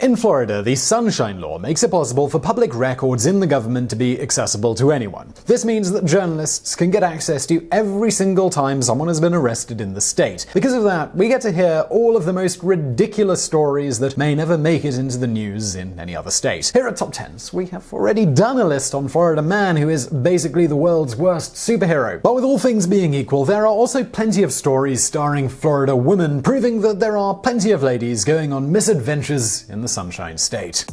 In Florida, the Sunshine Law makes it possible for public records in the government to be accessible to anyone. This means that journalists can get access to every single time someone has been arrested in the state. Because of that, we get to hear all of the most ridiculous stories that may never make it into the news in any other state. Here at TopTenz, we have already done a list on Florida man who is basically the world's worst superhero. But with all things being equal, there are also plenty of stories starring Florida women, proving that there are plenty of ladies going on misadventures in the Sunshine State.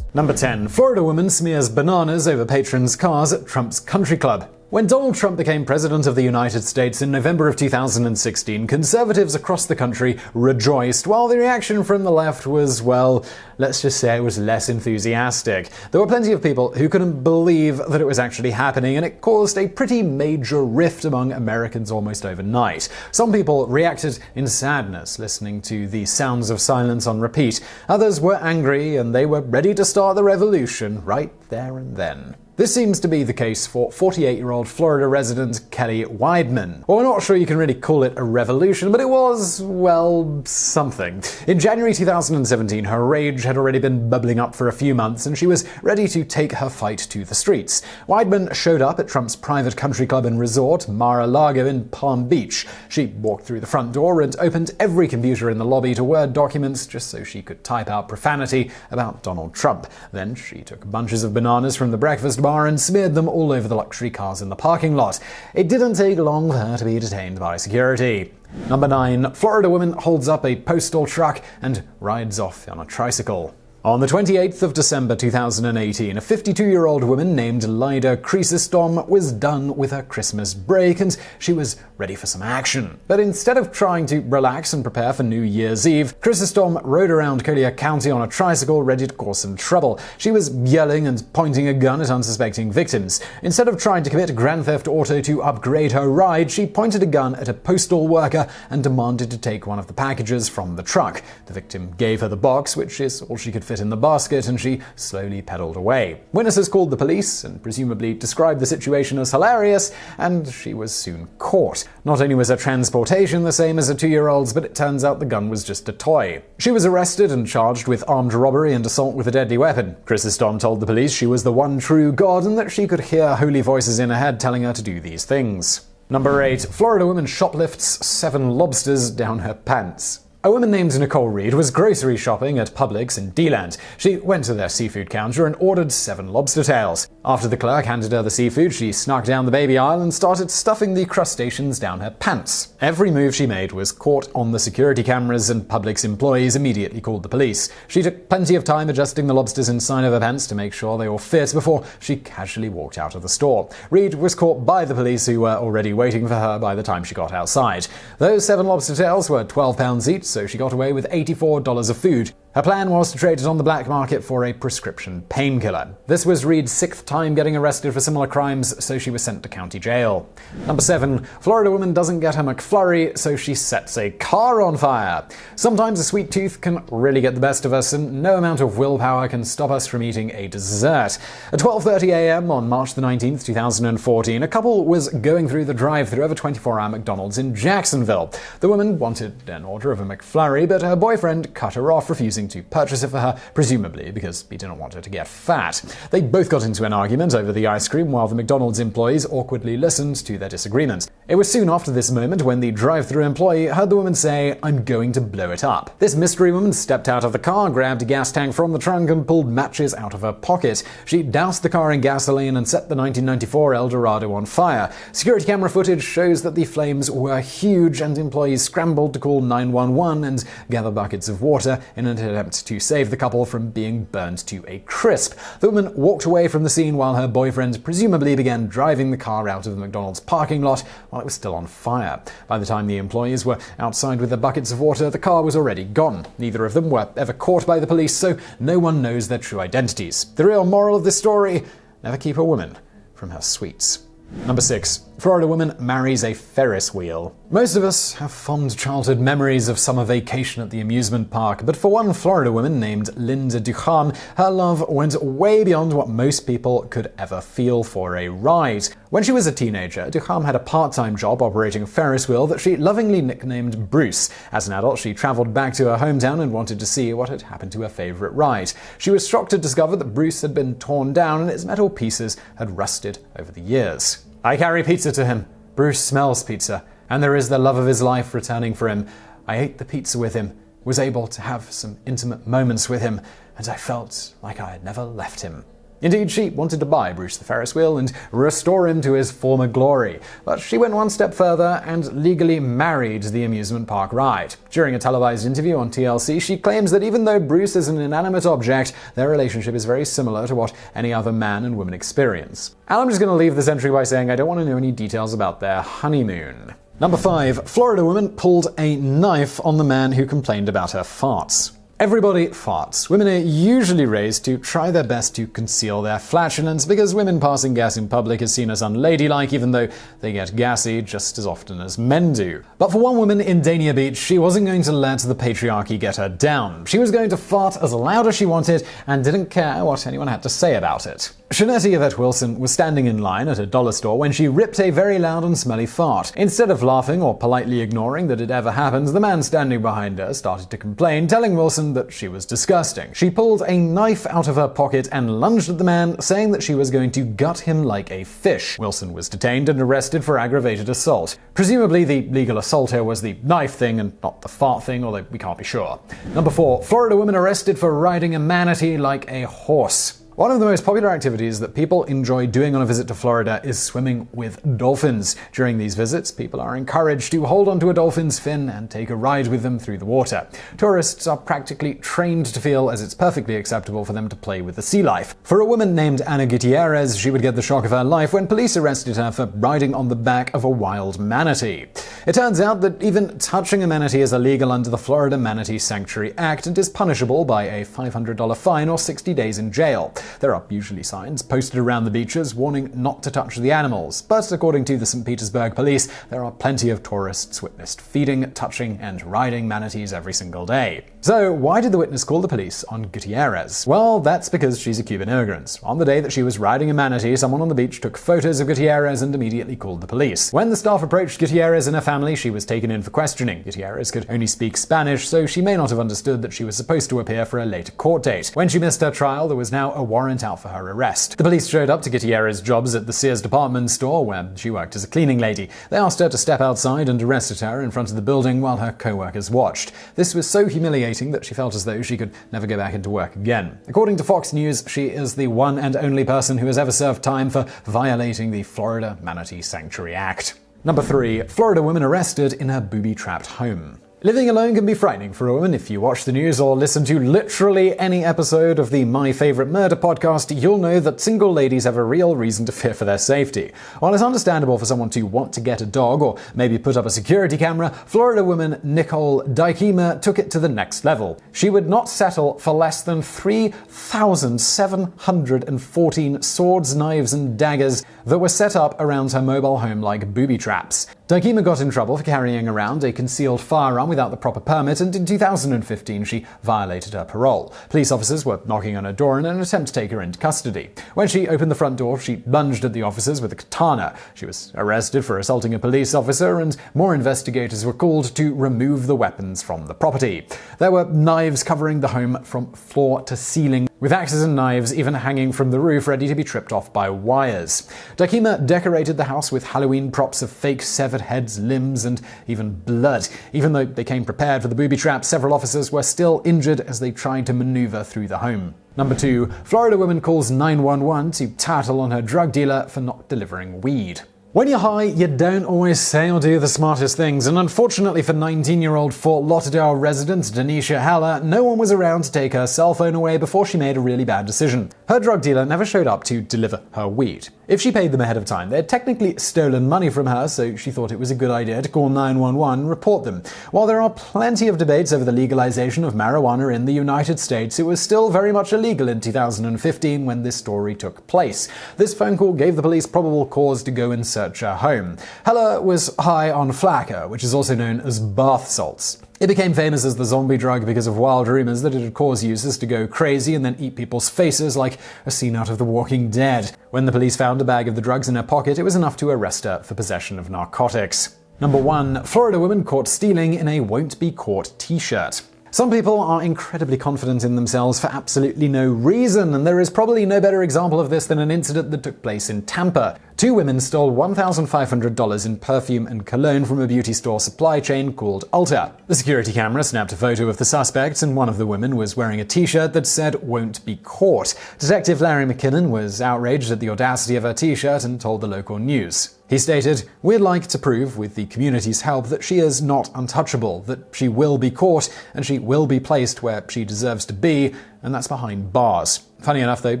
Number 10. Florida woman smears bananas over patron's cars at Trump's country club. When Donald Trump became president of the United States in November of 2016, conservatives across the country rejoiced, while the reaction from the left was, well, let's just say it was less enthusiastic. There were plenty of people who couldn't believe that it was actually happening, and it caused a pretty major rift among Americans almost overnight. Some people reacted in sadness, listening to the sounds of silence on repeat. Others were angry, and they were ready to start the revolution right there and then. This seems to be the case for 48-year-old Florida resident Kelly Weidman. Well, we're not sure you can really call it a revolution, but it was, well, something. In January 2017, her rage had already been bubbling up for a few months, and she was ready to take her fight to the streets. Weidman showed up at Trump's private country club and resort, Mar-a-Lago in Palm Beach. She walked through the front door and opened every computer in the lobby to Word documents just so she could type out profanity about Donald Trump. Then she took bunches of bananas from the breakfast bar and smeared them all over the luxury cars in the parking lot. It didn't take long for her to be detained by security. Number 9. Florida woman holds up a postal truck and rides off on a tricycle. On the 28th of December 2018, a 52-year-old woman named Lyda Chrysostom was done with her Christmas break and she was ready for some action. But instead of trying to relax and prepare for New Year's Eve, Chrysostom rode around Collier County on a tricycle ready to cause some trouble. She was yelling and pointing a gun at unsuspecting victims. Instead of trying to commit grand theft auto to upgrade her ride, she pointed a gun at a postal worker and demanded to take one of the packages from the truck. The victim gave her the box, which is all she could fit in the basket, and she slowly pedaled away. Witnesses called the police and presumably described the situation as hilarious, and she was soon caught. Not only was her transportation the same as a 2-year-old's, but it turns out the gun was just a toy. She was arrested and charged with armed robbery and assault with a deadly weapon. Chrysostom told the police she was the one true God and that she could hear holy voices in her head telling her to do these things. Number 8. Florida woman shoplifts 7 lobsters down her pants. A woman named Nicole Reed was grocery shopping at Publix in D-Land. She went to their seafood counter and ordered 7 lobster tails. After the clerk handed her the seafood, she snuck down the baby aisle and started stuffing the crustaceans down her pants. Every move she made was caught on the security cameras, and Publix employees immediately called the police. She took plenty of time adjusting the lobsters inside of her pants to make sure they all fit before she casually walked out of the store. Reed was caught by the police, who were already waiting for her by the time she got outside. Those 7 lobster tails were £12 each, so she got away with $84 of food. Her plan was to trade it on the black market for a prescription painkiller. This was Reed's 6th time getting arrested for similar crimes, so she was sent to county jail. Number 7. Florida woman doesn't get her McFlurry, so she sets a car on fire. Sometimes a sweet tooth can really get the best of us, and no amount of willpower can stop us from eating a dessert. At 12:30 a.m. on March the 19th, 2014, a couple was going through the drive-thru of a 24-hour McDonald's in Jacksonville. The woman wanted an order of a McFlurry, but her boyfriend cut her off, refusing to purchase it for her, presumably because he didn't want her to get fat. They both got into an argument over the ice cream, while the McDonald's employees awkwardly listened to their disagreement. It was soon after this moment when the drive-thru employee heard the woman say, "I'm going to blow it up." This mystery woman stepped out of the car, grabbed a gas tank from the trunk, and pulled matches out of her pocket. She doused the car in gasoline and set the 1994 Eldorado on fire. Security camera footage shows that the flames were huge, and employees scrambled to call 911 and gather buckets of water in an attempt to save the couple from being burned to a crisp. The woman walked away from the scene while her boyfriend presumably began driving the car out of the McDonald's parking lot while it was still on fire. By the time the employees were outside with their buckets of water, the car was already gone. Neither of them were ever caught by the police, so no one knows their true identities. The real moral of this story: never keep a woman from her sweets. Number 6. Florida woman marries a Ferris wheel. Most of us have fond childhood memories of summer vacation at the amusement park, but for one Florida woman named Linda Duham, her love went way beyond what most people could ever feel for a ride. When she was a teenager, Duham had a part-time job operating a Ferris wheel that she lovingly nicknamed Bruce. As an adult, she traveled back to her hometown and wanted to see what had happened to her favorite ride. She was shocked to discover that Bruce had been torn down and its metal pieces had rusted over the years. I carry pizza to him. Bruce smells pizza, and there is the love of his life returning for him. I ate the pizza with him, was able to have some intimate moments with him, and I felt like I had never left him. Indeed, she wanted to buy Bruce the Ferris wheel and restore him to his former glory. But she went one step further and legally married the amusement park ride. During a televised interview on TLC, she claims that even though Bruce is an inanimate object, their relationship is very similar to what any other man and woman experience. And I'm just going to leave this entry by saying I don't want to know any details about their honeymoon. Number 5. Florida woman pulled a knife on the man who complained about her farts. Everybody farts. Women are usually raised to try their best to conceal their flatulence because women passing gas in public is seen as unladylike, even though they get gassy just as often as men do. But for one woman in Dania Beach, she wasn't going to let the patriarchy get her down. She was going to fart as loud as she wanted and didn't care what anyone had to say about it. Shanette Yvette Wilson was standing in line at a dollar store when she ripped a very loud and smelly fart. Instead of laughing or politely ignoring that it ever happened, the man standing behind her started to complain, telling Wilson that she was disgusting. She pulled a knife out of her pocket and lunged at the man, saying that she was going to gut him like a fish. Wilson was detained and arrested for aggravated assault. Presumably the legal assault here was the knife thing and not the fart thing, although we can't be sure. Number 4. Florida woman arrested for riding a manatee like a horse. One of the most popular activities that people enjoy doing on a visit to Florida is swimming with dolphins. During these visits, people are encouraged to hold onto a dolphin's fin and take a ride with them through the water. Tourists are practically trained to feel as it's perfectly acceptable for them to play with the sea life. For a woman named Ana Gutierrez, she would get the shock of her life when police arrested her for riding on the back of a wild manatee. It turns out that even touching a manatee is illegal under the Florida Manatee Sanctuary Act and is punishable by a $500 fine or 60 days in jail. There are usually signs posted around the beaches warning not to touch the animals, but according to the St. Petersburg police, there are plenty of tourists witnessed feeding, touching, and riding manatees every single day. So why did the witness call the police on Gutierrez? Well, that's because she's a Cuban immigrant. On the day that she was riding a manatee, someone on the beach took photos of Gutierrez and immediately called the police. When the staff approached Gutierrez and her family, she was taken in for questioning. Gutierrez could only speak Spanish, so she may not have understood that she was supposed to appear for a later court date. When she missed her trial, there was now a warrant out for her arrest. The police showed up to Gutierrez's jobs at the Sears department store where she worked as a cleaning lady. They asked her to step outside and arrested her in front of the building while her co-workers watched. This was so humiliating that she felt as though she could never go back into work again. According to Fox News, she is the one and only person who has ever served time for violating the Florida Manatee Sanctuary Act. Number 3. Florida woman arrested in her booby-trapped home. Living alone can be frightening for a woman. If you watch the news or listen to literally any episode of the My Favorite Murder podcast, you'll know that single ladies have a real reason to fear for their safety. While it's understandable for someone to want to get a dog or maybe put up a security camera, Florida woman Nicole Dykema took it to the next level. She would not settle for less than 3,714 swords, knives, and daggers that were set up around her mobile home like booby traps. Dykema got in trouble for carrying around a concealed firearm without the proper permit, and in 2015 she violated her parole. Police officers were knocking on her door in an attempt to take her into custody. When she opened the front door, she lunged at the officers with a katana. She was arrested for assaulting a police officer, and more investigators were called to remove the weapons from the property. There were knives covering the home from floor to ceiling, with axes and knives even hanging from the roof ready to be tripped off by wires. Dykema decorated the house with Halloween props of fake severed heads, limbs, and even blood. Even though they came prepared for the booby trap, several officers were still injured as they tried to maneuver through the home. Number 2. Florida woman calls 911 to tattle on her drug dealer for not delivering weed. When you're high, you don't always say or do the smartest things, and unfortunately for 19-year-old Fort Lauderdale resident Denisha Heller, no one was around to take her cell phone away before she made a really bad decision. Her drug dealer never showed up to deliver her weed. If she paid them ahead of time, they had technically stolen money from her, so she thought it was a good idea to call 911 and report them. While there are plenty of debates over the legalization of marijuana in the United States, it was still very much illegal in 2015 when this story took place. This phone call gave the police probable cause to go and search search her home. Heller was high on flakka, which is also known as bath salts. It became famous as the zombie drug because of wild rumors that it would cause users to go crazy and then eat people's faces like a scene out of The Walking Dead. When the police found a bag of the drugs in her pocket, it was enough to arrest her for possession of narcotics. Number 1. Florida woman caught stealing in a won't be caught t-shirt. Some people are incredibly confident in themselves for absolutely no reason, and there is probably no better example of this than an incident that took place in Tampa. 2 women stole $1,500 in perfume and cologne from a beauty store supply chain called Ulta. The security camera snapped a photo of the suspects, and one of the women was wearing a t-shirt that said "Won't be caught." Detective Larry McKinnon was outraged at the audacity of her t-shirt and told the local news. He stated, "We'd like to prove, with the community's help, that she is not untouchable, that she will be caught, and she will be placed where she deserves to be, and that's behind bars." Funny enough, though,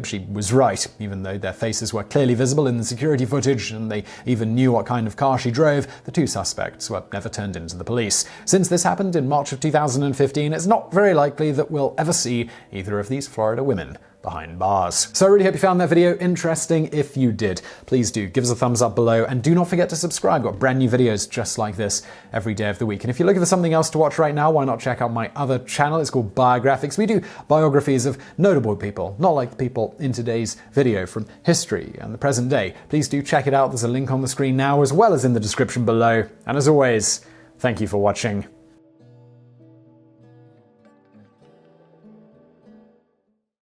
she was right. Even though their faces were clearly visible in the security footage, and they even knew what kind of car she drove, the 2 suspects were never turned into the police. Since this happened in March of 2015, it's not very likely that we'll ever see either of these Florida women behind bars. So I really hope you found that video interesting. If you did, please do give us a thumbs up below, and do not forget to subscribe. Got brand new videos just like this every day of the week. And if you're looking for something else to watch right now, why not check out my other channel? It's called Biographics. We do biographies of notable people, not like the people in today's video, from history and the present day. Please do check it out. There's a link on the screen now, as well as in the description below. And as always, thank you for watching.